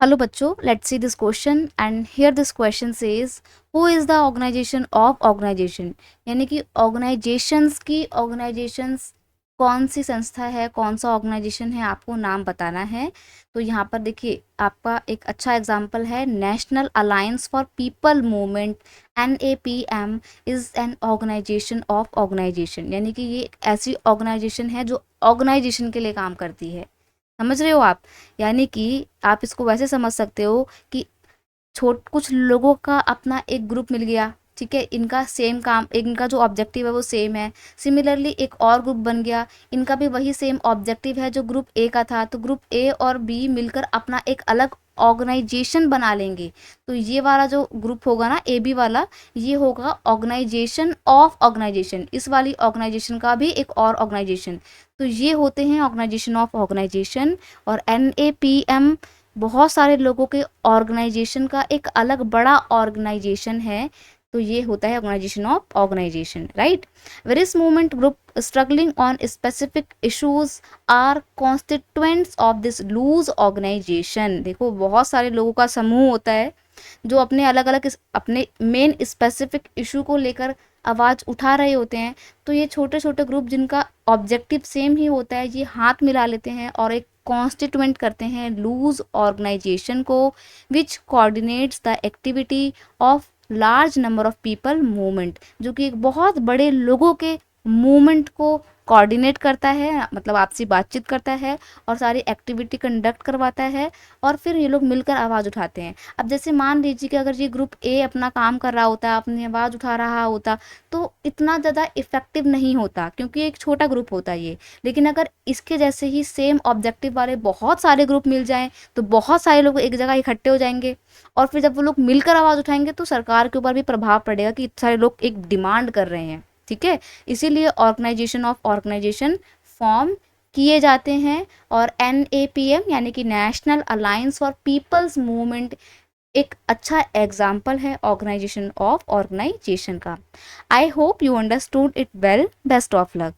Hello बच्चों, let's see this question and here this question says who is the organization of organization. यानी कि organisations कौन सी संस्था है, कौन सा ऑर्गेनाइजेशन है, आपको नाम बताना है। तो यहाँ पर देखिए आपका एक अच्छा एग्जांपल है national alliance for people movement, NAPM is an organization of organization. यानी कि ये एक ऐसी ऑर्गेनाइजेशन है जो ऑर्गेनाइजेशन के लिए काम करती है। समझ रहे हो आप? यानी कि आप इसको वैसे समझ सकते हो कि छोट कुछ लोगों का अपना एक ग्रुप मिल गया, ठीक है, इनका सेम काम, इनका जो ऑब्जेक्टिव है वो सेम है। सिमिलरली एक और ग्रुप बन गया, इनका भी वही सेम ऑब्जेक्टिव है जो ग्रुप ए का था, तो ग्रुप ए और बी मिलकर अपना एक अलग ऑर्गेनाइजेशन बना लेंगे। तो ये वाला जो ग्रुप होगा ना, ए बी वाला, ये होगा ऑर्गेनाइजेशन ऑफ ऑर्गेनाइजेशन। इस वाली ऑर्गेनाइजेशन का भी एक और ऑर्गेनाइजेशन। तो ये होते हैं ऑर्गेनाइजेशन ऑफ ऑर्गेनाइजेशन। और NAPM बहुत सारे लोगों के ऑर्गेनाइजेशन का एक अलग बड़ा ऑर्गेनाइजेशन है। तो ये होता है organization of organization, right. Various movement group struggling on specific issues are constituents of this loose organization. देखो बहुत सारे लोगों का समूह होता है जो अपने अलग अलग अपने मेन स्पेसिफिक इशू को लेकर आवाज़ उठा रहे होते हैं। तो ये छोटे छोटे ग्रुप जिनका ऑब्जेक्टिव सेम ही होता है, ये हाथ मिला लेते हैं और एक कॉन्स्टिट्यूएंट करते हैं लूज ऑर्गेनाइजेशन को, which coordinates the activity of large number of people movement, जो कि एक बहुत बड़े लोगों के मूवमेंट को कोऑर्डिनेट करता है, मतलब आपसी बातचीत करता है और सारी एक्टिविटी कंडक्ट करवाता है। और फिर ये लोग मिलकर आवाज़ उठाते हैं। अब जैसे मान लीजिए कि अगर ये ग्रुप ए अपना काम कर रहा होता, अपनी आवाज़ उठा रहा होता, तो इतना ज़्यादा इफ़ेक्टिव नहीं होता क्योंकि एक छोटा ग्रुप होता है ये। लेकिन अगर इसके जैसे ही सेम ऑब्जेक्टिव वाले बहुत सारे ग्रुप मिल जाएँ, तो बहुत सारे लोग एक जगह इकट्ठे हो जाएँगे और फिर जब वो लोग मिलकर आवाज़ उठाएँगे तो सरकार के ऊपर भी प्रभाव पड़ेगा कि इतने सारे लोग एक डिमांड कर रहे हैं, ठीक है। इसीलिए ऑर्गेनाइजेशन ऑफ ऑर्गेनाइजेशन फॉर्म किए जाते हैं। और NAPM यानी कि national alliance for people's movement एक अच्छा एग्जाम्पल है ऑर्गेनाइजेशन ऑफ ऑर्गेनाइजेशन का। I hope you understood it well. Best of luck.